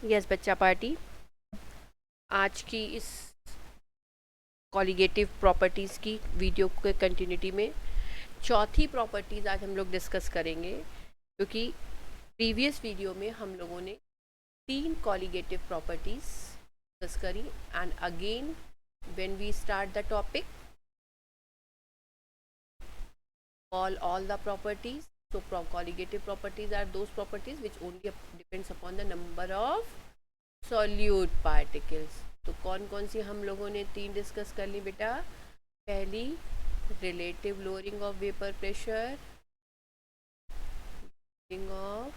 Yes बच्चा party, आज की इस कॉलिगेटिव प्रॉपर्टीज़ की वीडियो के कंटिन्यूटी में चौथी प्रॉपर्टीज़ आज हम लोग डिस्कस करेंगे, क्योंकि प्रीवियस वीडियो में हम लोगों ने 3 कॉलिगेटिव प्रॉपर्टीज़ डिस्कस करी। And again when we start the topic, all the properties. So colligative properties are those properties which only depends upon the number of solute particles. तो कौन कौन सी हम लोगों ने 3 डिस्कस कर ली बेटा? पहली relative lowering of vapour pressure, of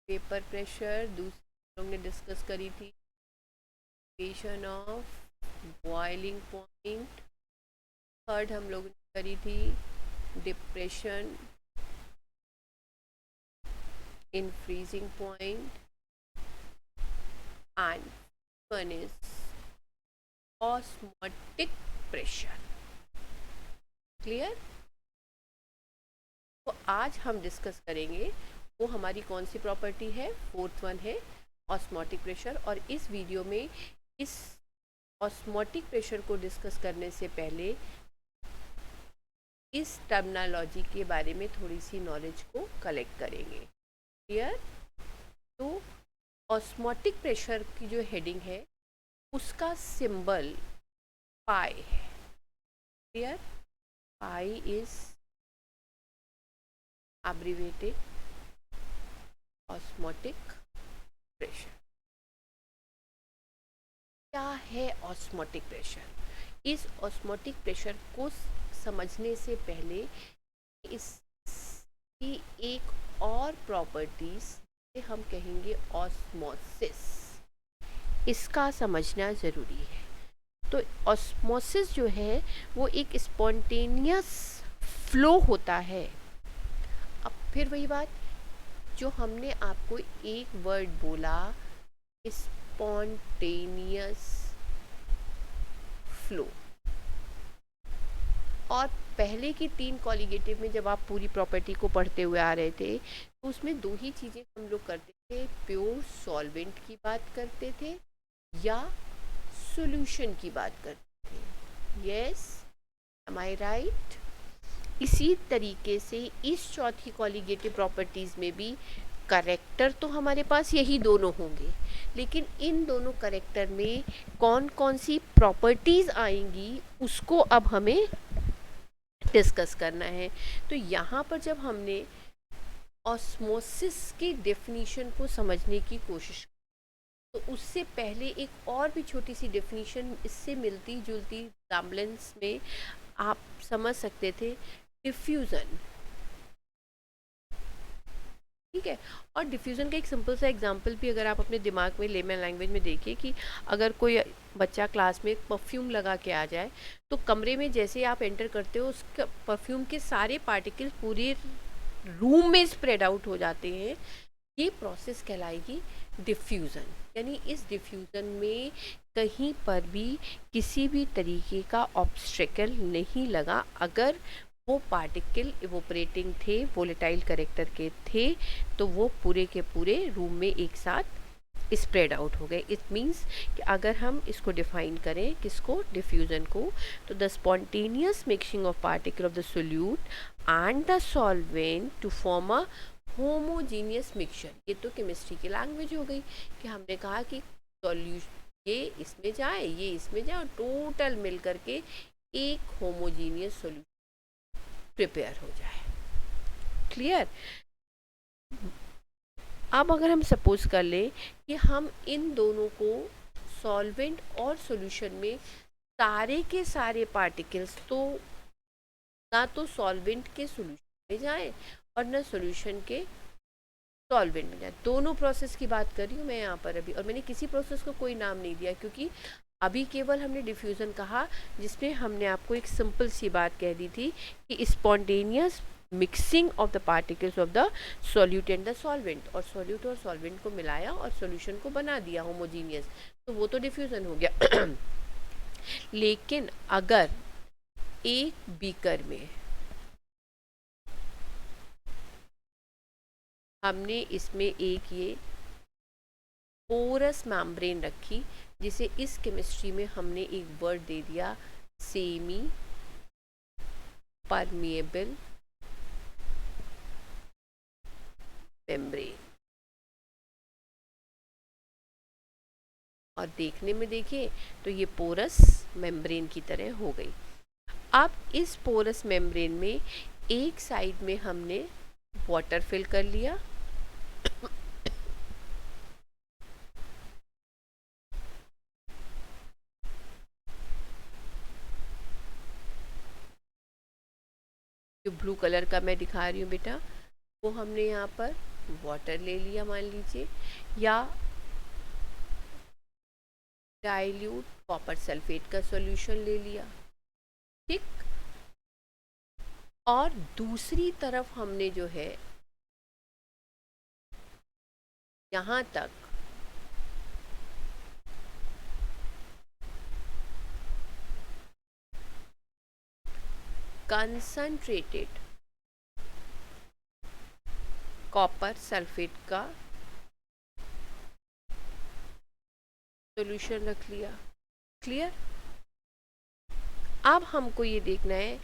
vapour pressure. दूसरी लोग ने डिस्कस करी थी equation of boiling point. Third हम लोग ने करी थी depression in freezing point. And one is osmotic pressure. Clear? तो आज हम डिस्कस करेंगे वो हमारी कौन सी प्रॉपर्टी है। फोर्थ वन है ऑस्मोटिक प्रेशर। और इस वीडियो में इस ऑस्मोटिक प्रेशर को डिस्कस करने से पहले इस टर्मिनोलॉजी के बारे में थोड़ी सी नॉलेज को कलेक्ट करेंगे। क्लियर? तो ऑस्मोटिक प्रेशर की जो हेडिंग है उसका सिंबल पाई है। Clear? Pi is abbreviated osmotic pressure. क्या है ऑस्मोटिक प्रेशर? इस ऑस्मोटिक प्रेशर को समझने से पहले इसकी एक और प्रॉपर्टीज हम कहेंगे ऑस्मोसिस, इसका समझना ज़रूरी है। तो ऑस्मोसिस जो है वो एक स्पॉन्टेनियस फ्लो होता है। अब फिर वही बात जो हमने आपको एक वर्ड बोला, स्पॉन्टेनियस फ्लो। और पहले की 3 कॉलिगेटिव में जब आप पूरी प्रॉपर्टी को पढ़ते हुए आ रहे थे तो उसमें 2 ही चीज़ें हम लोग करते थे, प्योर सॉल्वेंट की बात करते थे या सॉल्यूशन की बात करते थे। यस, एम आई राइट? इसी तरीके से इस चौथी कॉलिगेटिव प्रॉपर्टीज़ में भी करेक्टर तो हमारे पास यही दोनों होंगे, लेकिन इन दोनों करेक्टर में कौन कौन सी प्रॉपर्टीज़ आएंगी उसको अब हमें डिस्कस करना है। तो यहाँ पर जब हमने ऑस्मोसिस की डेफिनीशन को समझने की कोशिश, तो उससे पहले एक और भी छोटी सी डेफिनीशन इससे मिलती जुलती रिजेम्बलेंस में आप समझ सकते थे, डिफ्यूज़न। ठीक है? और डिफ्यूज़न का एक सिंपल सा एग्जांपल भी अगर आप अपने दिमाग में लेमन लैंग्वेज में देखिए कि अगर कोई बच्चा क्लास में परफ्यूम लगा के आ जाए तो कमरे में जैसे आप एंटर करते हो उसका परफ्यूम के सारे पार्टिकल्स पूरे रूम में स्प्रेड आउट हो जाते हैं। ये प्रोसेस कहलाएगी डिफ्यूज़न। यानी इस डिफ्यूज़न में कहीं पर भी किसी भी तरीके का ऑब्स्ट्रकल नहीं लगा। अगर वो पार्टिकल इवोपरेटिंग थे, वोलेटाइल करेक्टर के थे, तो वो पूरे के पूरे रूम में एक साथ स्प्रेड आउट हो गए। इट मीन्स कि अगर हम इसको डिफाइन करें, किसको? डिफ्यूज़न को, तो the spontaneous mixing of particle of the solute and the solvent to form a homogeneous mixture. ये तो केमिस्ट्री की लैंग्वेज हो गई कि हमने कहा कि सॉल्यूशन ये इसमें जाए, ये इसमें जाए और टोटल मिल करके एक होमोजीनियस सॉल्यूशन प्रिपेयर हो जाए। क्लियर? अब अगर हम सपोज कर लें कि हम इन दोनों को सॉल्वेंट और सॉल्यूशन में सारे के सारे पार्टिकल्स तो ना तो सॉल्वेंट के सॉल्यूशन में जाएं और ना सॉल्यूशन के सॉल्वेंट में जाए, दोनों प्रोसेस की बात कर रही हूँ मैं यहाँ पर अभी। और मैंने किसी प्रोसेस को कोई नाम नहीं दिया क्योंकि अभी केवल हमने डिफ्यूज़न कहा, जिसमें हमने आपको एक सिंपल सी बात कह दी थी कि spontaneous mixing of the particles of the solute and the solvent, और सॉल्यूट और सॉल्वेंट को मिलाया और सॉल्यूशन को बना दिया होमोजीनियस, तो वो तो डिफ्यूज़न हो गया। लेकिन अगर एक बीकर में हमने इसमें एक ये पोरस मेम्ब्रेन रखी, जिसे इस केमिस्ट्री में हमने एक वर्ड दे दिया सेमी परमिएबल मेम्ब्रेन। और देखने में देखिए तो ये पोरस मेम्ब्रेन की तरह हो गई। अब इस पोरस मेम्ब्रेन में एक साइड में हमने वाटर फिल कर लिया, जो ब्लू कलर का मैं दिखा रही हूँ बेटा, वो हमने यहाँ पर वाटर ले लिया मान लीजिए, या डाइल्यूट कॉपर सल्फेट का सॉल्यूशन ले लिया, ठीक। और दूसरी तरफ हमने जो है यहाँ तक कंसंट्रेटेड कॉपर सल्फेट का सॉल्यूशन रख लिया। क्लियर? अब हमको ये देखना है,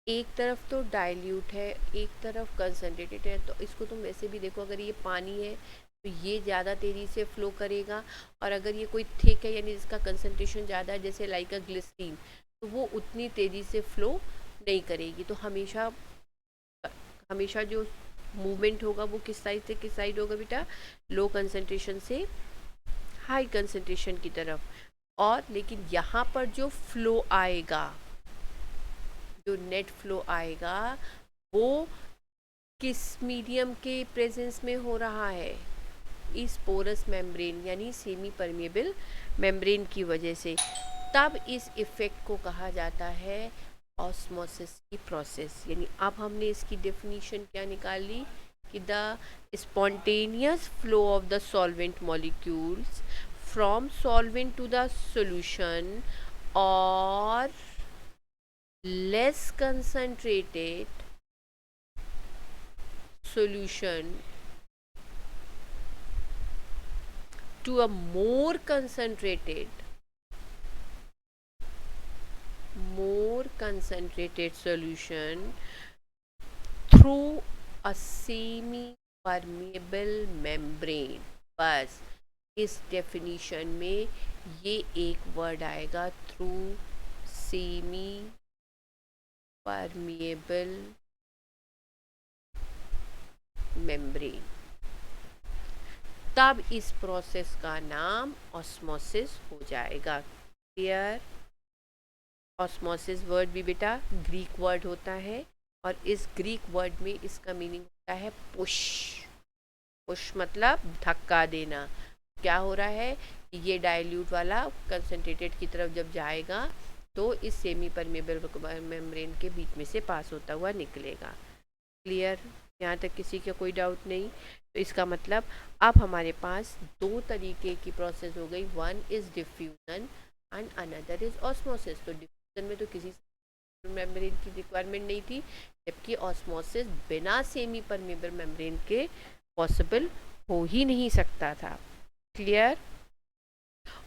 एक तरफ तो डाइल्यूट है, एक तरफ कंसंट्रेटेड है, तो इसको तुम वैसे भी देखो, अगर ये पानी है तो ये ज़्यादा तेज़ी से फ्लो करेगा, और अगर ये कोई थिक है यानी जिसका कंसंट्रेशन ज़्यादा है, जैसे लाइक अ ग्लिसरीन, तो वो उतनी तेज़ी से फ्लो नहीं करेगी। तो हमेशा हमेशा जो मूवमेंट होगा वो किस साइड से किस साइड होगा बेटा, लो कंसंट्रेशन से हाई कंसंट्रेशन की तरफ। और लेकिन यहाँ पर जो फ्लो आएगा, जो नेट फ्लो आएगा, वो किस मीडियम के प्रेजेंस में हो रहा है, इस पोरस मेम्ब्रेन यानी सेमी परमेबल मेम्ब्रेन की वजह से। तब इस इफ़ेक्ट को कहा जाता है ऑस्मोसिस की प्रोसेस। यानी अब हमने इसकी डेफिनेशन क्या निकाल ली कि the spontaneous flow of the solvent molecules from solvent to the solution और less concentrated solution to a more concentrated solution through a semi permeable membrane। बस इस डेफिनेशन में ये एक वर्ड आएगा, थ्रू सेमी परमिएबल मेम्ब्रेन। तब इस process का नाम ऑस्मोसिस हो जाएगा। क्लियर? ऑस्मोसिस वर्ड भी बेटा ग्रीक वर्ड होता है, और इस ग्रीक वर्ड में इसका मीनिंग होता है पुश। पुश मतलब धक्का देना। क्या हो रहा है, ये डाइल्यूट वाला कंसंट्रेटेड की तरफ जब जाएगा तो इस सेमी परमेबल मेम्ब्रेन के बीच में से पास होता हुआ निकलेगा। क्लियर? यहाँ तक किसी का कोई डाउट नहीं? तो इसका मतलब अब हमारे पास दो तरीके की प्रोसेस हो गई, one is diffusion and another is osmosis. तो डिफ्यूजन में तो किसी मेम्ब्रेन की रिक्वायरमेंट नहीं थी, जबकि ऑस्मोसिस बिना सेमी परमेबल मेम्ब्रेन के पॉसिबल हो ही नहीं सकता था। क्लियर?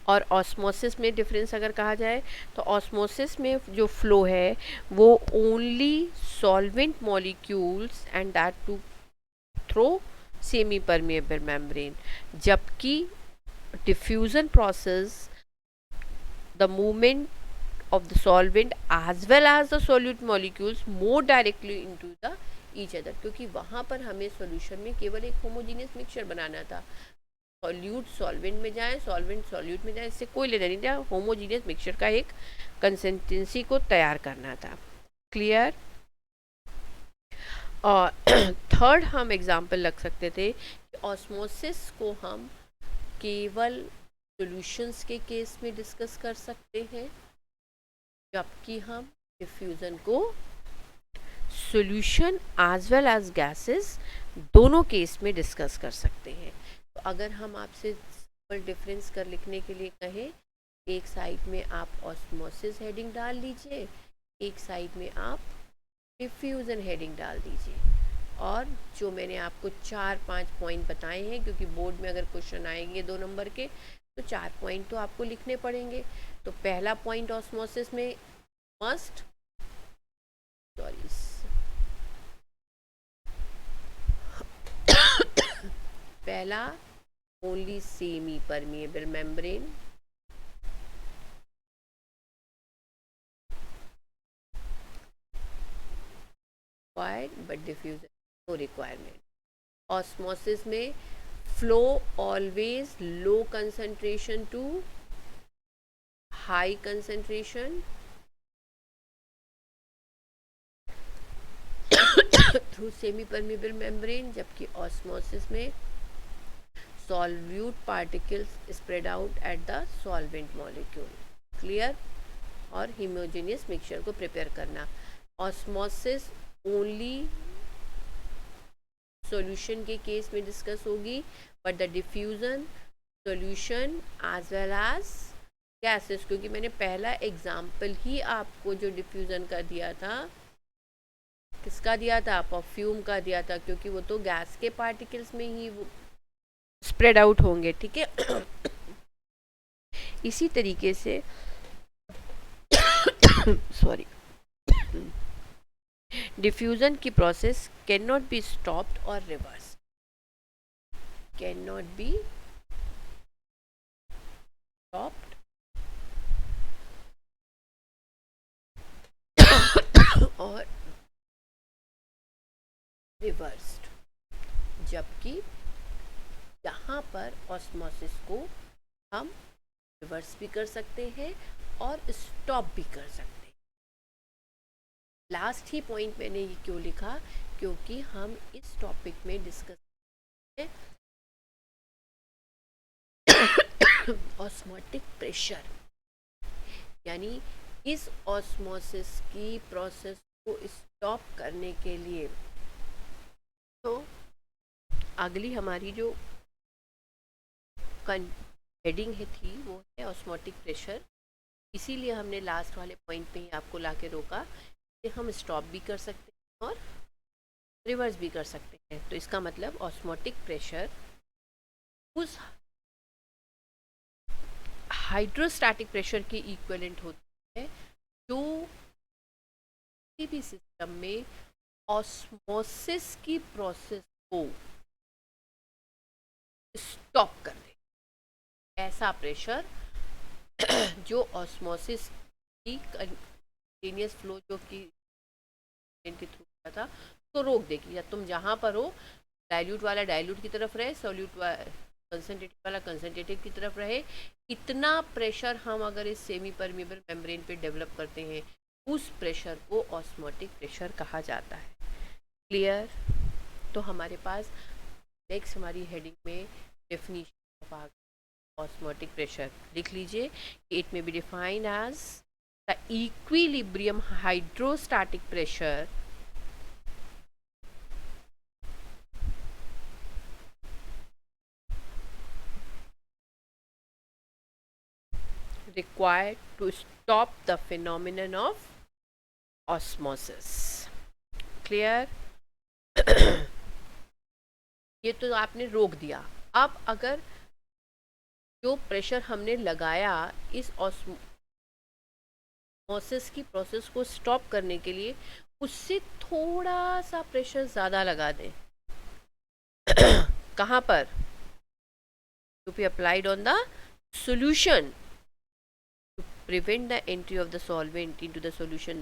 और ऑस्मोसिस में डिफरेंस अगर कहा जाए तो ऑस्मोसिस में जो फ्लो है वो only solvent molecules and that too through semi permeable membrane, जबकि diffusion process the movement of the solvent as well as the solute molecules more directly into the each other, क्योंकि वहाँ पर हमें solution में केवल एक होमोजीनियस मिक्सचर बनाना था। Solute solvent में जाए, सॉल्वेंट सॉल्यूट में जाए, इससे कोई लेना नहीं था, होमोजीनियस मिक्सचर का एक कंसिस्टेंसी को तैयार करना था। क्लियर? और थर्ड हम एग्जाम्पल रख सकते थे कि ऑस्मोसिस को हम केवल सॉल्यूशंस के केस में डिस्कस कर सकते हैं, जबकि हम डिफ्यूज़न को solution as well as gases दोनों केस में डिस्कस कर सकते हैं। तो अगर हम आपसे डिफरेंस कर लिखने के लिए कहें, एक साइड में आप ऑस्मोसिस हेडिंग डाल दीजिए, एक साइड में आप डिफ्यूज़न हेडिंग डाल दीजिए। और जो मैंने आपको 4-5 पॉइंट बताए हैं, क्योंकि बोर्ड में अगर क्वेश्चन आएंगे 2 नंबर के तो 4 पॉइंट तो आपको लिखने पड़ेंगे। तो पहला पॉइंट ऑस्मोसिस में मस्ट, सॉरी, पहला only semi permeable membrane, but diffusion no requirement. Osmosis में flow always low concentration to high concentration through semi permeable membrane, जबकि ऑस्मोसिस में solute particles spread out at the solvent molecule. Clear? और homogeneous mixture को prepare करना। Osmosis only solution के case में discuss होगी, but the diffusion solution as well as gases, क्योंकि मैंने पहला एग्जाम्पल ही आपको जो डिफ्यूजन का दिया था, किसका दिया था? परफ्यूम का दिया था, क्योंकि वो तो गैस के पार्टिकल्स में ही वो स्प्रेड आउट होंगे। ठीक है। इसी तरीके से सॉरी, डिफ्यूजन की process can not be stopped और reverse, can not be stopped और रिवर्स्ड, जबकि यहाँ पर ऑस्मोसिस को हम रिवर्स भी कर सकते हैं और स्टॉप भी कर सकते हैं। लास्ट ही पॉइंट मैंने ये क्यों लिखा? क्योंकि हम इस टॉपिक में डिस्कस करें ऑस्मोटिक प्रेशर, यानी इस ऑस्मोसिस की प्रोसेस को स्टॉप करने के लिए। तो अगली हमारी जो हेडिंग है थी वो है ऑस्मोटिक प्रेशर। इसीलिए हमने लास्ट वाले पॉइंट पे ही आपको लाके रोका कि हम स्टॉप भी कर सकते हैं और रिवर्स भी कर सकते हैं। तो इसका मतलब ऑस्मोटिक प्रेशर उस हाइड्रोस्टैटिक प्रेशर के इक्विवेलेंट होती है जो किसी भी सिस्टम में ऑस्मोसिस की प्रोसेस को स्टॉप कर दे। ऐसा प्रेशर जो ऑस्मोसिस की कंटिन्यूस फ्लो जो कि के थ्रू था तो रोक देगी, या तुम जहाँ पर हो डाइल्यूट वाला डाइल्यूट की तरफ रहे, सॉल्यूट कंसनट्रेटिव वाला कंसनट्रेटिव की तरफ रहे। इतना प्रेशर हम अगर इस सेमी परमिएबल मेम्ब्रेन पे डेवलप करते हैं, उस प्रेशर को ऑस्मोटिक प्रेशर कहा जाता है। क्लियर? तो हमारे पास नेक्स्ट हमारी हेडिंग में डेफिनेशन ऑफ ऑस्मोटिक प्रेशर लिख लीजिए। It may be defined as the equilibrium hydrostatic pressure required to stop the phenomenon of osmosis. Clear? ये तो आपने रोक दिया। अब अगर जो प्रेशर हमने लगाया इस ऑस्मोसिस की प्रोसेस को स्टॉप करने के लिए, उससे थोड़ा सा प्रेशर ज़्यादा लगा दें कहाँ पर? To be applied on the solution to prevent the entry of the solvent into the solution.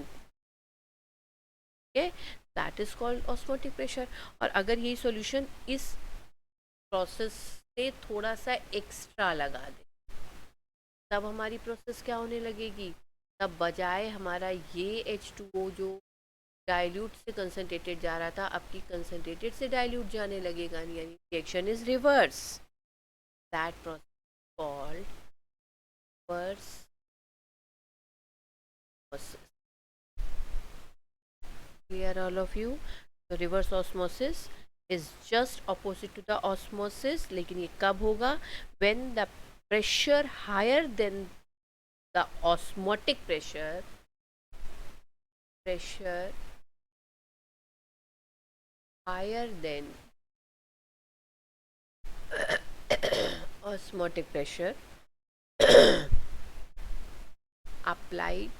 Okay, that is called osmotic pressure. और अगर ये solution इस प्रोसेस से थोड़ा सा एक्स्ट्रा लगा दे, तब हमारी प्रोसेस क्या होने लगेगी? तब बजाय हमारा ये H2O जो डाइल्यूट से कंसनट्रेटेड जा रहा था, अब की कंसनट्रेटेड से डाइल्यूट जाने लगेगा, यानी reaction is reverse. That process called reverse osmosis. Clear all of you? So reverse osmosis is just opposite to the osmosis, लेकिन ये कब होगा? When the pressure higher than the osmotic pressure higher than osmotic pressure applied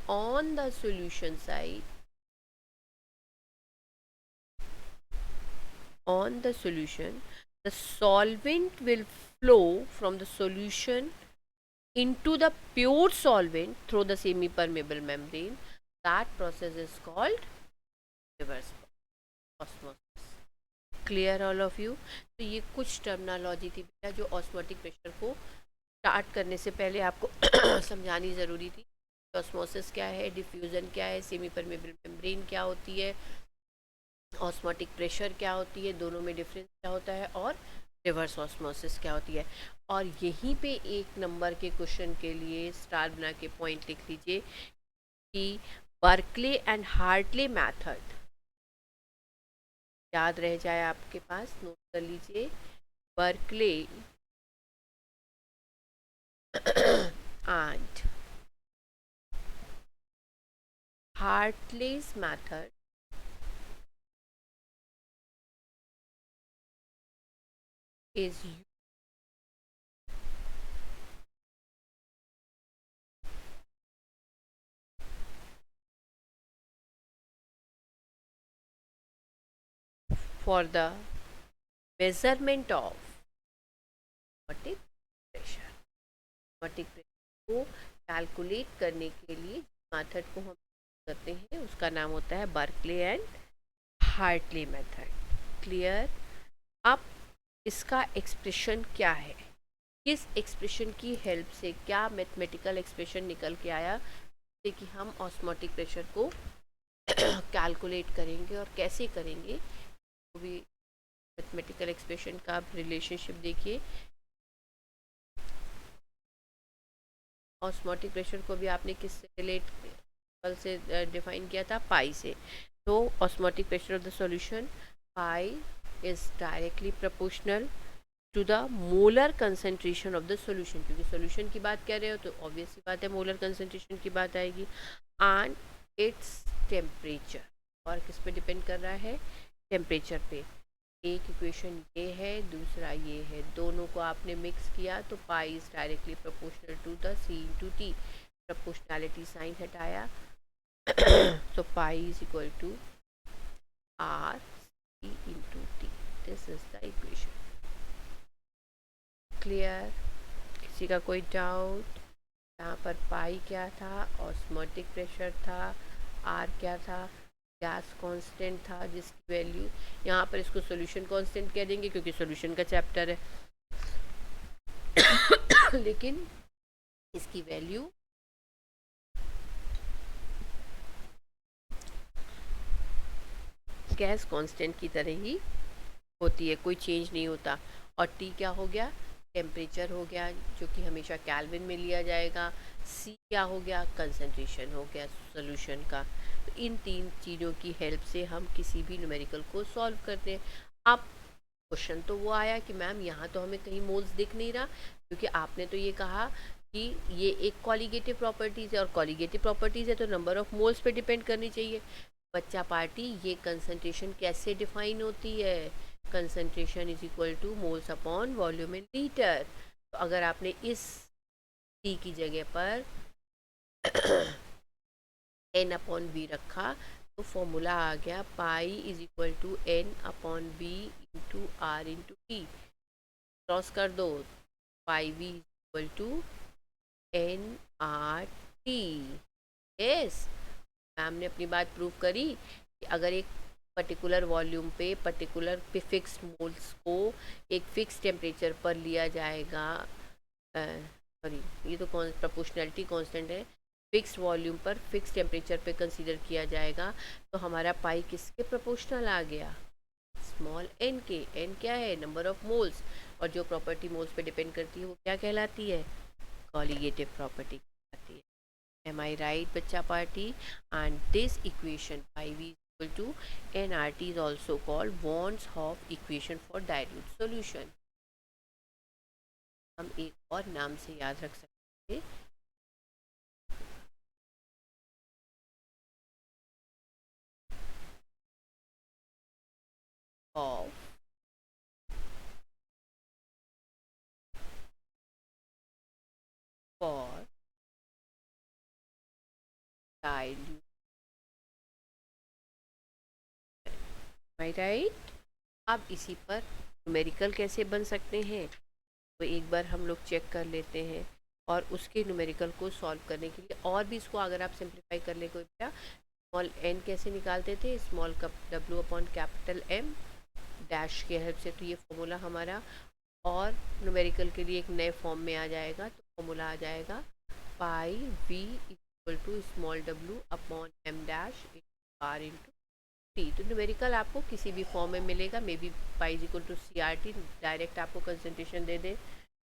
on the solution side, on the solution, the solvent will flow from the solution into the pure solvent through the semi permeable membrane. That process is called reverse osmosis. Clear all of you? तो ये कुछ terminology थी बेटा जो osmotic pressure को start करने से पहले आपको समझानी ज़रूरी थी। ऑस्मोसिस क्या है, डिफ्यूज़न क्या है, सेमी परमेबल मेम्ब्रेन क्या होती है, ऑस्मोटिक प्रेशर क्या होती है, दोनों में डिफरेंस क्या होता है, और रिवर्स ऑस्मोसिस क्या होती है। और यहीं पे एक नंबर के क्वेश्चन के लिए स्टार बना के पॉइंट लिख लीजिए कि बर्कले एंड हार्टले मेथड याद रह जाए आपके पास, नोट कर लीजिए। Berkeley and Hartley's method is for the measurement of osmotic pressure। osmotic pressure को कैलकुलेट करने के लिए मेथड को हम करते हैं उसका नाम होता है Berkeley and Hartley method. Clear? अब इसका एक्सप्रेशन क्या है, किस एक्सप्रेशन की हेल्प से, क्या मैथमेटिकल एक्सप्रेशन निकल के आया जिससे कि हम ऑस्मोटिक प्रेशर को कैलकुलेट करेंगे और कैसे करेंगे, वो भी मैथमेटिकल एक्सप्रेशन का रिलेशनशिप देखिए। ऑस्मोटिक प्रेशर को भी आपने किससे रिलेट कल से डिफाइन किया था, पाई से। तो osmotic pressure of the solution pi is directly proportional to the molar concentration of the solution, क्योंकि सॉल्यूशन की बात कर रहे हो तो ऑब्वियस सी बात है मोलर कंसंट्रेशन की बात आएगी, एंड इट्स टेम्परेचर। और किस पे डिपेंड कर रहा है? टेम्परेचर पे। एक इक्वेशन ये है, दूसरा ये है, दोनों को आपने मिक्स किया तो pi is directly proportional to the C into T. Proportionality sign हटाया so pi is equal to r c into t. This is the equation. Clear? किसी का कोई डाउट? यहाँ पर पाई क्या था? ऑस्मोटिक प्रेशर था। आर क्या था? गैस कांस्टेंट था जिसकी वैल्यू, यहाँ पर इसको सॉल्यूशन कांस्टेंट कह देंगे क्योंकि सॉल्यूशन का चैप्टर है लेकिन इसकी वैल्यू गैस कांस्टेंट की तरह ही होती है, कोई चेंज नहीं होता। और टी क्या हो गया? टेम्परेचर हो गया जो कि हमेशा केल्विन में लिया जाएगा। सी क्या हो गया? कंसंट्रेशन हो गया सॉल्यूशन का। तो इन तीन चीज़ों की हेल्प से हम किसी भी न्यूमेरिकल को सॉल्व करते हैं। अब क्वेश्चन तो वो आया कि मैम यहाँ तो हमें कहीं मोल्स दिख नहीं रहा, क्योंकि आपने तो ये कहा कि ये एक कॉलीगेटिव प्रॉपर्टीज़ है और कॉलीगेटिव प्रॉपर्टीज़ है तो नंबर ऑफ मोल्स पे डिपेंड करनी चाहिए। बच्चा पार्टी, ये कंसंट्रेशन कैसे डिफाइन होती है? Concentration is equal two moles upon volume in litre. तो अगर आपने इस टी की जगह पर एन अपॉन वी रखा तो फॉर्मूला आ गया pi is equal to N upon V into R into T. Cross कर दो, pi V is equal to N R T. Yes, ma'am ने अपनी बात प्रूव करी कि अगर एक पर्टिकुलर वॉल्यूम पे पर्टिकुलर फिक्स्ड मोल्स को एक फिक्स टेम्परेचर पर लिया जाएगा, सॉरी ये तो प्रोपोर्शनैलिटी कांस्टेंट है, फिक्स्ड वॉल्यूम पर फिक्स टेम्परेचर पे कंसीडर किया जाएगा तो हमारा पाई किसके प्रोपोर्शनल आ गया? स्मॉल एन के। एन क्या है? नंबर ऑफ मोल्स, और जो प्रॉपर्टी मोल्स पे डिपेंड करती है वो क्या कहलाती है? कॉलीगेटिव प्रॉपर्टी कहलाती है। Am I right, बच्चा party? And this equation phi v is equal to nRT is also called Won's-Hopf equation for dilute solution। हम एक और नाम से याद रख सकते हैं ऑफ फॉर डाइल्यूट, राइट। अब इसी पर न्यूमेरिकल कैसे बन सकते हैं तो एक बार हम लोग चेक कर लेते हैं, और उसके न्यूमेरिकल को सॉल्व करने के लिए और भी इसको अगर आप सिंप्लीफाई कर ले कोई बेटा, स्मॉल एन कैसे निकालते थे, small W upon capital M dash के हेल्प से, तो ये फॉर्मूला हमारा और न्यूमेरिकल के लिए एक नए फॉर्म में आ जाएगा। तो फॉर्मूला आ जाएगा pi V equal to small W upon M dash R into T. तो न्यूमेरिकल आपको किसी भी फॉर्म में मिलेगा, may be pi is equal to C R T, direct आपको कंसनट्रेशन दे दे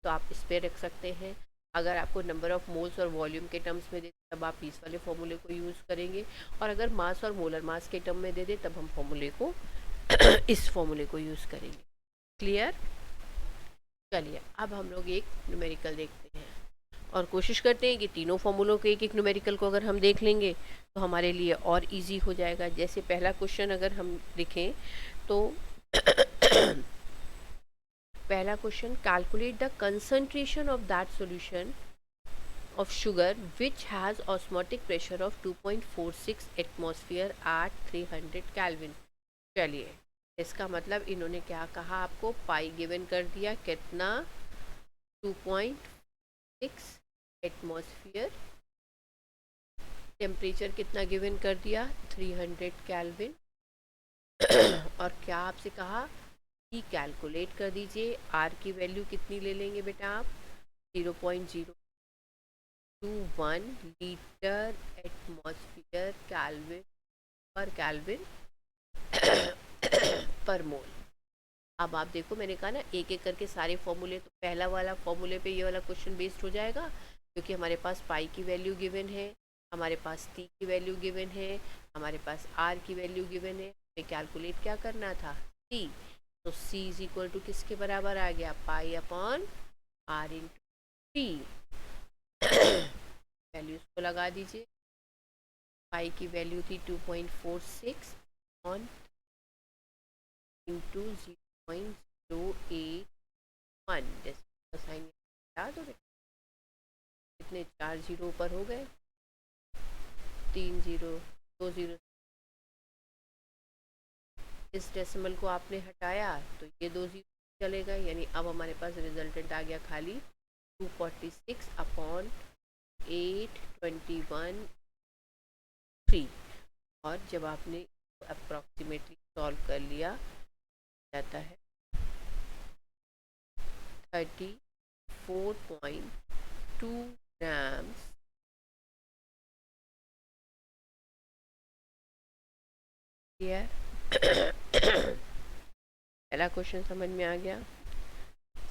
तो आप इस पर रख सकते हैं। अगर आपको नंबर ऑफ मोल्स और वॉल्यूम के टर्म्स में दे तब आप इस वाले फॉर्मूले को यूज़ करेंगे, और अगर मास और मोलर मास के टर्म में दे दे तब हम फॉर्मूले को इस फॉर्मूले को यूज़ करेंगे। क्लियर? चलिए अब हम लोग एक न्यूमेरिकल देखते हैं और कोशिश करते हैं कि तीनों फॉर्मूलों के एक एक न्यूमेरिकल को अगर हम देख लेंगे तो हमारे लिए और इजी हो जाएगा। जैसे पहला क्वेश्चन अगर हम लिखें तो पहला question, calculate the concentration of that solution of sugar which has osmotic pressure of 2.46 atmosphere at 300 Kelvin। चलिए इसका मतलब इन्होंने क्या कहा, आपको पाई गिवन कर दिया, कितना 2.6 एटमॉस्फेयर, टेम्परेचर कितना गिवन कर दिया 300 केल्विन और क्या आपसे कहा कि कैलकुलेट कर दीजिए, आर की वैल्यू कितनी ले लेंगे बेटा आप 0.021 लीटर एटमॉस्फेयर केल्विन पर केल्विन पर मोल। अब आप देखो मैंने कहा ना एक एक करके सारे फॉर्मूले, तो पहला वाला फॉर्मूले पे ये वाला क्वेश्चन बेस्ड हो जाएगा क्योंकि हमारे पास पाई की वैल्यू गिवन है, हमारे पास टी की वैल्यू गिवन है, हमारे पास आर की वैल्यू गिवन है, हमें कैलकुलेट क्या करना था टी। तो सी इज इक्वल टू किसके बराबर आ गया, pi upon R into T. Values को लगा दीजिए, पाई की वैल्यू थी 2.46 ऑन इंटू 0.081, जैसे साइन याद हो गए, कितने 4 जीरो ऊपर हो गए, 3 जीरो 2 जीरो, इस डेसिमल को आपने हटाया तो ये 2 जीरो चलेगा, यानी अब हमारे पास रिजल्टेंट आ गया खाली 246 अपॉन 821 3। और जब आपने अप्रॉक्सीमेटली सॉल्व कर लिया जाता है 34.2 ग्राम्स पहला क्वेश्चन समझ में आ गया।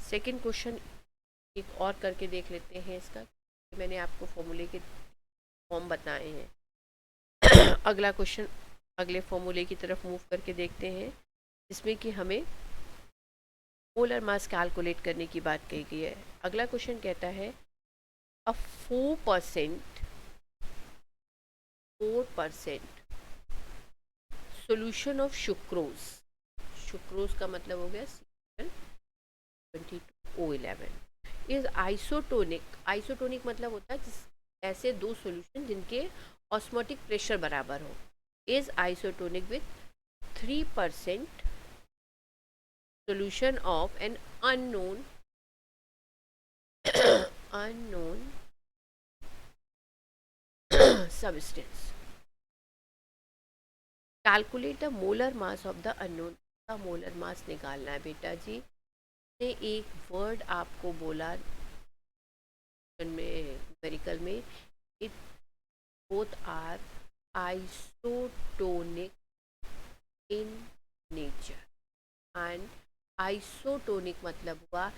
सेकंड क्वेश्चन एक और करके देख लेते हैं इसका, मैंने आपको फॉर्मूले के फॉर्म बताए हैं। अगला क्वेश्चन अगले फॉर्मूले की तरफ मूव करके देखते हैं, जिसमें कि हमें मोलर मास कैलकुलेट करने की बात कही गई है। अगला क्वेश्चन कहता है अ 4% सोल्यूशन ऑफ सुक्रोज, सुक्रोज का मतलब हो गया C22O11 इज आइसोटोनिक। आइसोटोनिक मतलब होता है ऐसे दो सॉल्यूशन जिनके ऑस्मोटिक प्रेशर बराबर हो, is isotonic with 3% solution of an unknown substance। Calculate the molar mass of the unknown। का मोलर मास निकालना है बेटा जी। ने एक वर्ड आपको बोला न्यूमेरिकल में, it both are isotonic in nature. And isotonic मतलब हुआ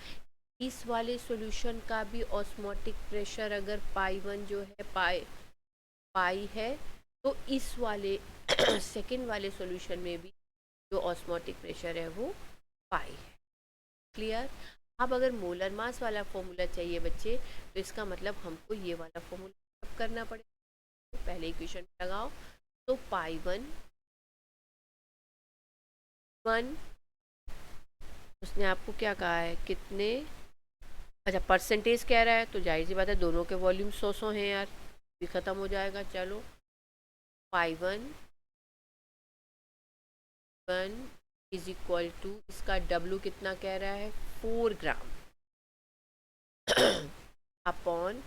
इस वाले सॉल्यूशन का भी ऑस्मोटिक प्रेशर अगर पाई 1 जो है पाई है, तो इस वाले सेकेंड वाले सॉल्यूशन में भी जो ऑस्मोटिक प्रेशर है वो पाई है। क्लियर? अब अगर मोलर मास वाला फॉर्मूला चाहिए बच्चे तो इसका मतलब हमको ये वाला फॉर्मूला करना पड़ेगा। तो पहले इक्वेशन लगाओ, तो पाई 1 उसने आपको क्या कहा है, कितने, अच्छा परसेंटेज कह रहा है, तो जाहिर सी बात है दोनों के वॉल्यूम 100 हैं यार, भी ख़त्म हो जाएगा। चलो 5 1 इज इक्वल टू, इसका डब्लू कितना कह रहा है, 4 ग्राम अपॉन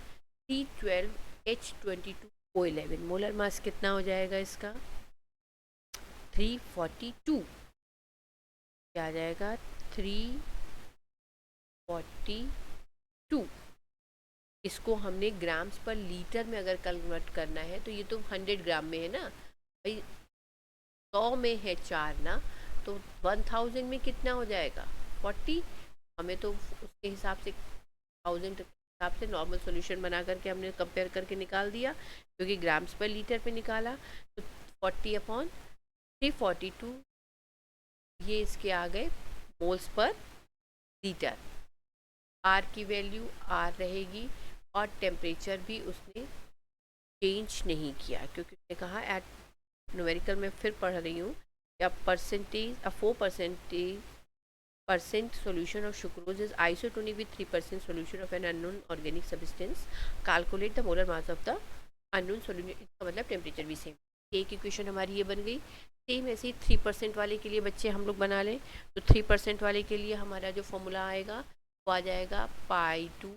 C12H22O11, मोलर मास कितना हो जाएगा इसका, 342, क्या आ जाएगा 342। इसको हमने ग्राम्स पर लीटर में अगर कन्वर्ट करना है तो ये तो 100 ग्राम में है ना भाई, 100 में है 4 ना, तो 1000 में कितना हो जाएगा 40। हमें तो उसके हिसाब से 1000 के हिसाब से नॉर्मल सॉल्यूशन बना करके हमने कंपेयर करके निकाल दिया, क्योंकि ग्राम्स पर लीटर पे निकाला। तो 40/342, ये इसके आ गए मोल्स पर लीटर। आर की वैल्यू आर रहेगी, और टेम्परेचर भी उसने चेंज नहीं किया, क्योंकि उसने कहा एट न्यूमेरिकल में फिर पढ़ रही हूँ, या percentage 4% solution of sucrose is isotonic with 3% solution of an unknown organic substance, calculate the molar mass of the unknown solution। इसका मतलब टेम्परेचर भी सेम। एक इक्वेशन हमारी ये बन गई। सेम ऐसे ही 3% वाले के लिए बच्चे हम लोग बना लें, तो 3% वाले के लिए हमारा जो फॉर्मूला आएगा वो आ जाएगा π2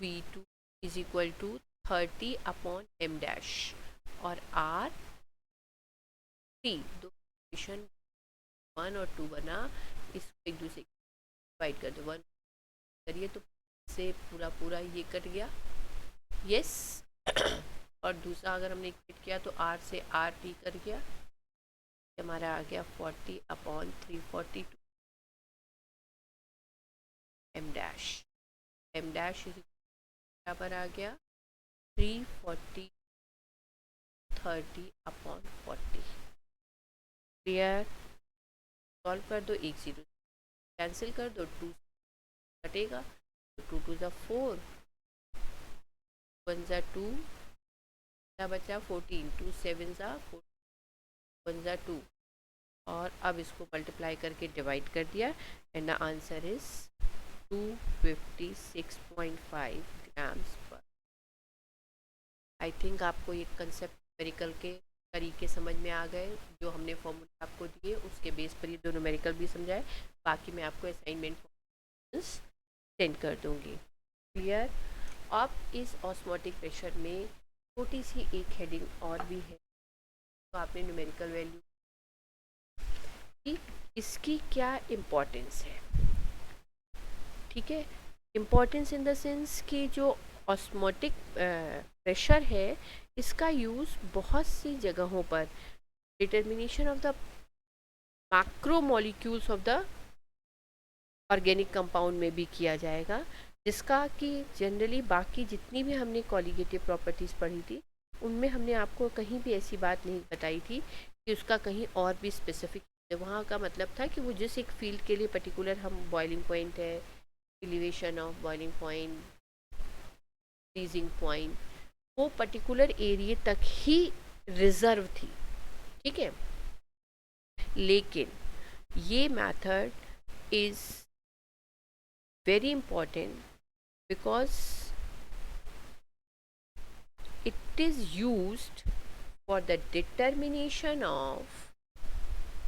V2 is equal to 30/m dash, और R 3, दो इक्वेशन 1 और 2 बना, इसको एक दूसरे डिवाइड कर दो, 1 करिए तो से पूरा पूरा ये कट गया, यस और दूसरा अगर हमने इक्वेट किया तो R से RT कट गया, हमारा आ गया 40/342 m डैश। m डैश बराबर आ गया 340 30/40। क्लियर, सॉल्व कर दो, एक 0 कैंसिल कर दो, 2 कटेगा, तो 2 2 ज़ा 4, 1 ज़ा 2, क्या बचा 14, 2 7 ज़ा 4, 1 ज़ा 2, और अब इसको मल्टीप्लाई करके डिवाइड कर दिया, and the answer is 256.5 grams per. I think आपको ये कंसेप्ट न्यूमेरिकल के तरीके समझ में आ गए, जो हमने फॉर्मूला आपको दिए उसके बेस पर ये दो न्यूमेरिकल भी समझाए, बाकी मैं आपको असाइनमेंट सेंड कर दूंगी। क्लियर। अब इस ऑस्मोटिक प्रेशर में छोटी सी एक हेडिंग और भी है, तो आपने न्यूमेरिकल वैल्यू की, इसकी क्या इम्पोर्टेंस है, ठीक है। इम्पोर्टेंस इन द सेंस कि जो ऑस्मोटिक प्रेशर है इसका यूज़ बहुत सी जगहों पर determination of the macro molecules of the organic compound में भी किया जाएगा, जिसका कि जनरली बाकी जितनी भी हमने कॉलिगेटिव प्रॉपर्टीज़ पढ़ी थी उनमें हमने आपको कहीं भी ऐसी बात नहीं बताई थी कि उसका कहीं और भी स्पेसिफिक, वहाँ का मतलब था कि वो जिस एक फील्ड के लिए पर्टिकुलर हम बॉइलिंग पॉइंट है, elevation of boiling point, freezing point, वो पर्टिकुलर एरिया तक ही रिजर्व थी, ठीक है। लेकिन ये method is very important because it is used for the determination of,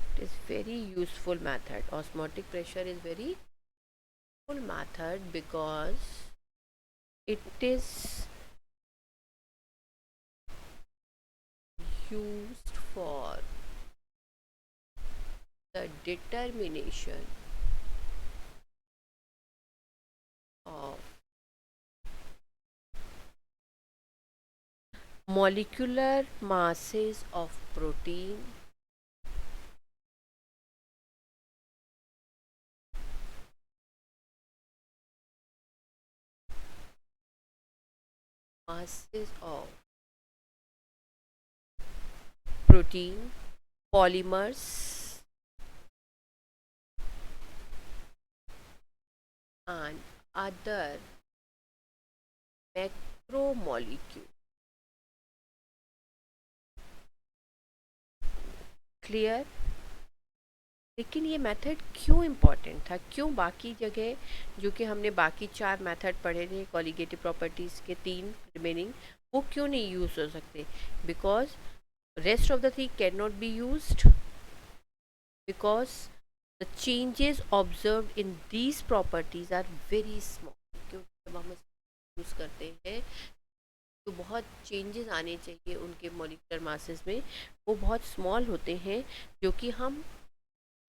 it is very useful method, osmotic pressure is very useful method because it is used for the determination of molecular masses of protein, masses of protein, polymers and other macromolecules. Clear? लेकिन ये method क्यों important था, क्यों बाकी जगह जो कि हमने बाकी 4 मेथड पढ़े थे कॉलिगेटिव प्रॉपर्टीज़ के 3 रिमेनिंग, वो क्यों नहीं यूज़ हो सकते? Because rest of the three cannot be used because the changes observed in these properties are very small. क्योंकि जब हम यूज़ करते हैं तो बहुत चेंजेस आने चाहिए उनके मॉलिक्यूलर मासेस में, वो बहुत स्मॉल होते हैं, जो कि हम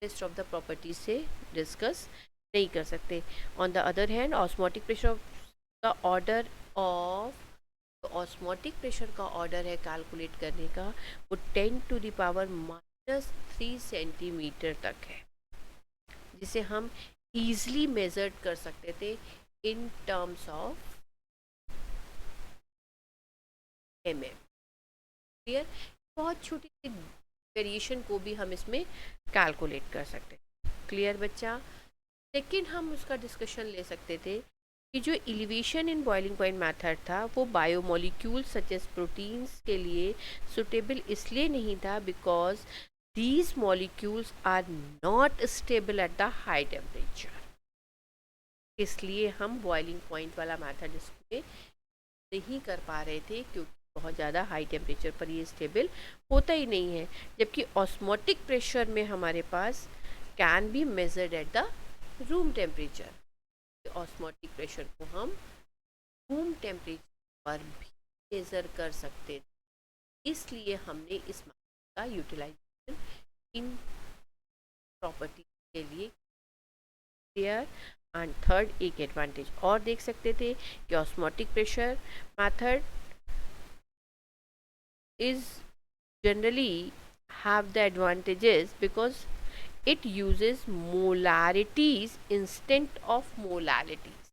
रेस्ट ऑफ द प्रॉपर्टीज से डिस्कस नहीं कर सकते. On the other hand osmotic pressure का ऑर्डर ऑफ, तो ऑस्मोटिक प्रेशर का ऑर्डर है कैलकुलेट करने का, वो 10⁻³ सेंटीमीटर तक है, जिसे हम ईजिली मेजर कर सकते थे in terms of mm. Clear? बहुत छोटी सी वेरिएशन को भी हम इसमें कैलकुलेट कर सकते हैं. क्लियर बच्चा? सेकेंड हम उसका डिस्कशन ले सकते थे कि जो elevation in boiling point method था वो बायोमोलिक्यूल सच एज प्रोटीन्स के लिए सुटेबल इसलिए नहीं था because these molecules are not stable at the high temperature. इसलिए हम बॉइलिंग पॉइंट वाला मेथड इसमें नहीं कर पा रहे थे, क्योंकि बहुत ज़्यादा हाई टेम्परेचर पर ये स्टेबल होता ही नहीं है. जबकि ऑस्मोटिक प्रेशर में हमारे पास can be measured at the room temperature. Osmotic pressure को हम रूम टेम्परेचर पर भी मेजर कर सकते थे, इसलिए हमने इस मेथड का यूटिलाइजेशन इन प्रॉपर्टी के लिए. क्लियर? एंड थर्ड एक एडवांटेज और देख सकते थे कि osmotic pressure method is generally have the advantages because it uses molarities instead of molarities.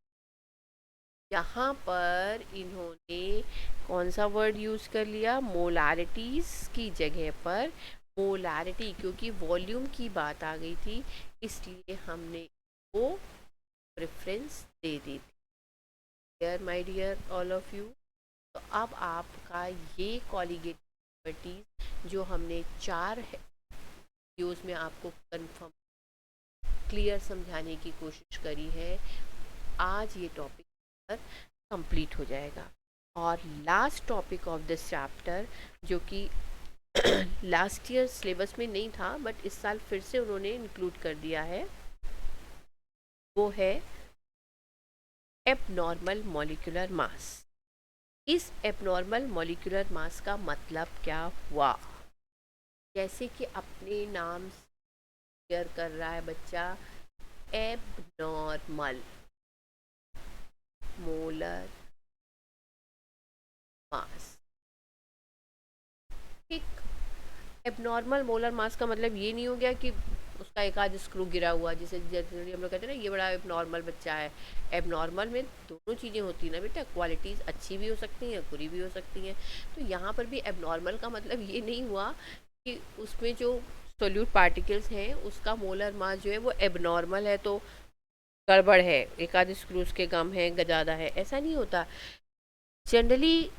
यहाँ पर इन्होंने कौन सा वर्ड यूज़ कर लिया? मोलारिटीज़ की जगह पर मोलारिटी, क्योंकि वॉल्यूम की बात आ गई थी इसलिए हमने वो प्रेफरेंस दे दी थी. Dear my dear all of you, तो अब आपका ये कॉलिगेटिव प्रॉपर्टीज जो हमने 4 वीडियोस में आपको कंफर्म क्लियर समझाने की कोशिश करी है, आज ये टॉपिक पर कंप्लीट हो जाएगा. और last topic of this chapter जो कि लास्ट ईयर सिलेबस में नहीं था बट इस साल फिर से उन्होंने इंक्लूड कर दिया है, वो है एबनॉर्मल मॉलिक्यूलर मास. इस एबनॉर्मल मॉलिक्यूलर मास का मतलब क्या हुआ? जैसे कि अपने नाम शेयर कर रहा है बच्चा, एबनॉर्मल मोलर मास. ठीक, एबनॉर्मल मोलर मास का मतलब ये नहीं हो गया कि उसका एक आध स्क्रू गिरा हुआ, जिसे जनरली हम लोग कहते हैं ना ये बड़ा एबनॉर्मल बच्चा है. एबनॉर्मल में दोनों चीज़ें होती हैं ना बेटा, क्वालिटीज़ अच्छी भी हो सकती हैं, बुरी भी हो सकती हैं. तो यहाँ पर भी एबनॉर्मल का मतलब ये नहीं हुआ कि उसमें जो सोल्यूट पार्टिकल्स हैं उसका मोलर मास जो है वो एबनॉर्मल है तो गड़बड़ है, एक आध स्क्रूज के गम है, ज़्यादा है, ऐसा नहीं होता. जनरली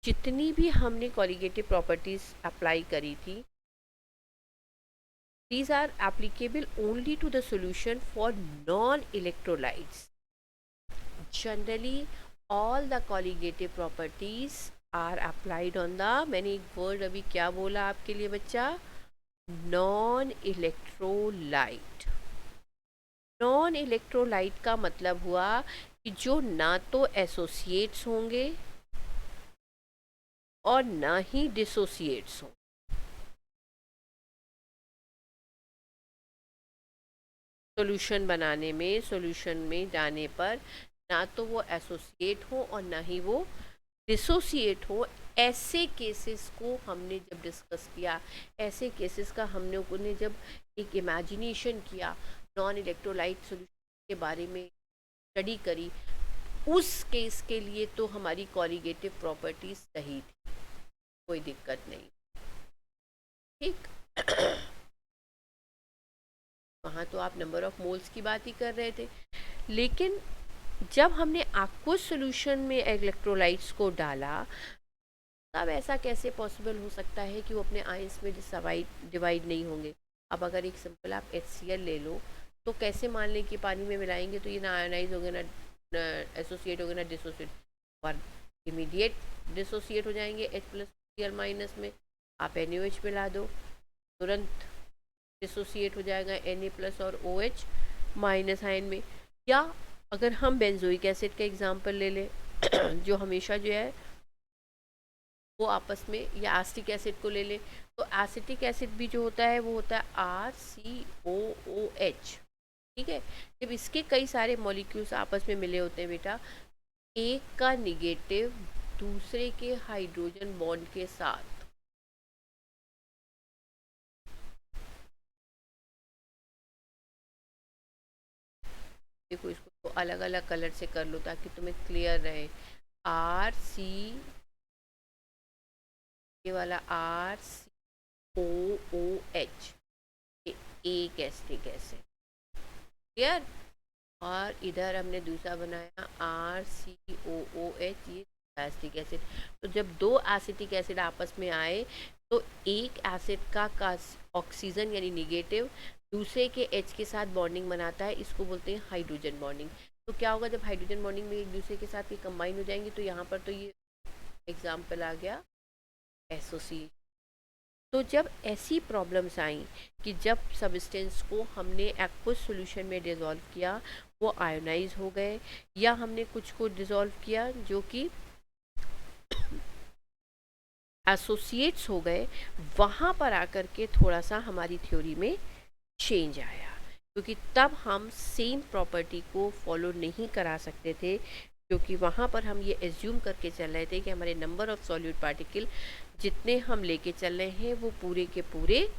जितनी भी हमने कॉलिगेटिव प्रॉपर्टीज़ अप्लाई करी थी, these are applicable only to the solution for non-electrolytes. Generally all the colligative properties are applied on the, मैंने एक वर्ड अभी क्या बोला आपके लिए बच्चा? Non electrolyte. नॉन इलेक्ट्रोलाइट का मतलब हुआ कि जो ना तो एसोसिएट्स होंगे और ना ही डिसोसिएट्स होंगे. सॉल्यूशन बनाने में, सॉल्यूशन में जाने पर ना तो वो एसोसिएट हो और ना ही वो डिसोसिएट हो. ऐसे केसेस को हमने जब डिस्कस किया, ऐसे केसेस का हमने उन्हें जब एक इमेजिनेशन किया, नॉन इलेक्ट्रोलाइट सॉल्यूशन के बारे में स्टडी करी, उस केस के लिए तो हमारी कॉलिगेटिव प्रॉपर्टीज सही थी, कोई दिक्कत नहीं. ठीक, वहाँ तो आप नंबर ऑफ मोल्स की बात ही कर रहे थे, लेकिन जब हमने aqueous सॉल्यूशन में इलेक्ट्रोलाइट्स को डाला तब ऐसा कैसे पॉसिबल हो सकता है कि वो अपने आयंस में डिवाइड नहीं होंगे? अब अगर एक सिंपल आप HCl ले लो तो कैसे मान लें कि पानी में मिलाएंगे तो ये ना आयोनाइज हो गए, ना एसोसिएट हो गए, ना डिसोसिएट, और इमीडिएट डिसोसिएट हो जाएंगे H+Cl- में। आप NaOH मिला दो, तुरंत डिसोसिएट हो जाएगा Na+ और OH- आयन में। या अगर हम बेंजोइक एसिड का एग्जांपल ले लें जो हमेशा जो है वो आपस में, या एसिटिक एसिड को ले लें, तो एसिटिक एसिड भी जो होता है वो होता है RCOOH। ठीक है, जब इसके कई सारे मॉलिक्यूल्स आपस में मिले होते हैं बेटा, एक का निगेटिव दूसरे के हाइड्रोजन बॉन्ड के साथ, देखो इसको तो अलग अलग कलर से कर लो ताकि तुम्हें क्लियर रहे। RC, ये वाला RCOOH, ये एक एसिटिक एसिड, क्लियर। और इधर हमने दूसरा बनाया RCOOH, ये एसिटिक एसिड। तो जब दो एसिटिक एसिड आपस में आए तो एक एसिड का ऑक्सीजन यानी निगेटिव दूसरे के H के साथ बॉन्डिंग बनाता है, इसको बोलते हैं हाइड्रोजन बॉन्डिंग। तो क्या होगा जब हाइड्रोजन बॉन्डिंग में एक दूसरे के साथ ये कंबाइन हो जाएंगे, तो यहाँ पर तो ये एग्जाम्पल आ गया एसोसिएशन। तो जब ऐसी प्रॉब्लम्स आई कि जब सब्सटेंस को हमने एक्वस सॉल्यूशन में डिज़ोल्व किया वो आयोनाइज हो गए, या हमने कुछ को डिज़ोल्व किया जो कि एसोसिएट्स हो गए, वहाँ पर आकर के थोड़ा सा हमारी थ्योरी में चेंज आया, क्योंकि तब हम सेम प्रॉपर्टी को फॉलो नहीं करा सकते थे, क्योंकि वहाँ पर हम ये एज्यूम करके चल रहे थे कि हमारे नंबर ऑफ सॉल्यूट पार्टिकल जितने हम लेके चल रहे हैं वो पूरे के पूरे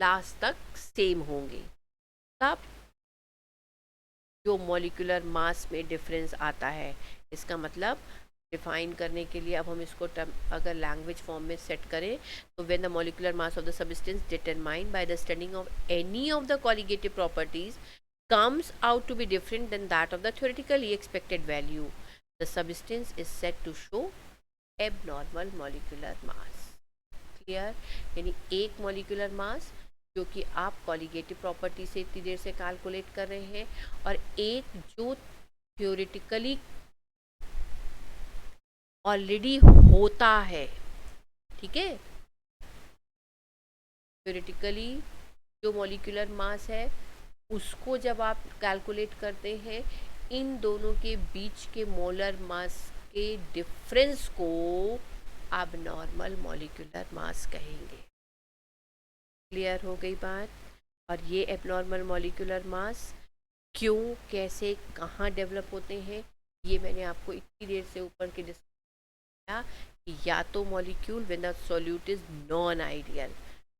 लास्ट तक सेम होंगे। तब जो मॉलिक्यूलर मास में डिफरेंस आता है, इसका मतलब डिफाइन करने के लिए अब हम इसको टर्म अगर लैंग्वेज फॉर्म में सेट करें तो when the molecular mass of the substance determined by the studying of any of the colligative properties comes out to be different than that of the theoretically expected value, the substance is said to show abnormal molecular mass। Clear, यानी एक molecular mass जो कि आप colligative property से इतनी देर से calculate कर रहे हैं, और एक जो थ्योरेटिकली ऑलरेडी होता है। ठीक है, थ्योरेटिकली जो मॉलिक्यूलर मास है उसको जब आप कैलकुलेट करते हैं, इन दोनों के बीच के मोलर मास के डिफरेंस को आप नॉर्मल मॉलिक्यूलर मास कहेंगे। क्लियर हो गई बात। और ये एबनॉर्मल मॉलिक्यूलर मास क्यों, कैसे, कहाँ डेवलप होते हैं, ये मैंने आपको इतनी देर से ऊपर के डिस्कस, या तो molecule when the solute is non ideal.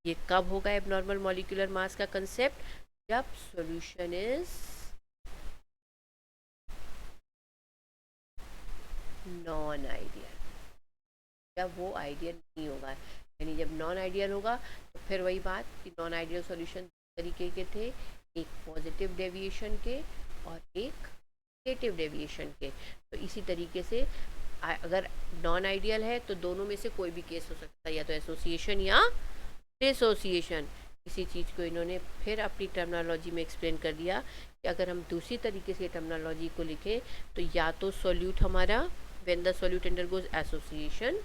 ये कब होगा एबनॉर्मल मॉलिक्यूलर मास का कंसेप्ट, जब सॉल्यूशन इज नॉन आइडियल, जब वो आइडियल नहीं होगा। यानी जब नॉन आइडियल होगा तो फिर वही बात कि नॉन आइडियल सॉल्यूशन तरीके के थे, एक पॉजिटिव डेविएशन के और एक नेगेटिव डेविएशन के। तो इसी तरीके से अगर नॉन आइडियल है तो दोनों में से कोई भी केस हो सकता है, या तो एसोसिएशन या डिसोसिएशन। इसी चीज़ को इन्होंने फिर अपनी टर्मिनोलॉजी में एक्सप्लेन कर दिया कि अगर हम दूसरी तरीके से टर्मिनोलॉजी को लिखें तो या तो सॉल्यूट हमारा when the solute undergoes association,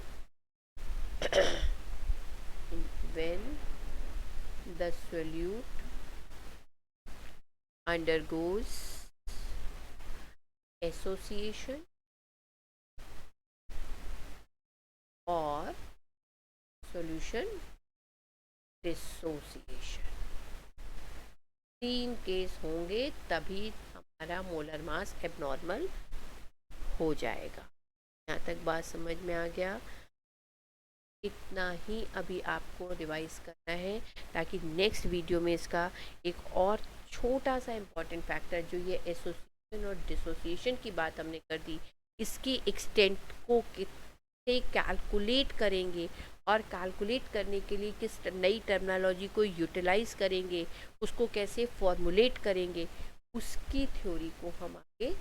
when the solute undergoes association और solution dissociation, तीन केस होंगे तभी हमारा मोलर मास एबनॉर्मल हो जाएगा। यहाँ तक बात समझ में आ गया। इतना ही अभी आपको रिवाइज करना है ताकि नेक्स्ट वीडियो में इसका एक और छोटा सा इम्पॉर्टेंट फैक्टर, जो ये एसोसिएशन और डिसोसिएशन की बात हमने कर दी, इसकी एक्सटेंट को कितने कैलकुलेट करेंगे और कैलकुलेट करने के लिए किस नई टर्मिनोलॉजी को यूटिलाइज करेंगे, उसको कैसे फॉर्मुलेट करेंगे, उसकी थ्योरी को हम आगे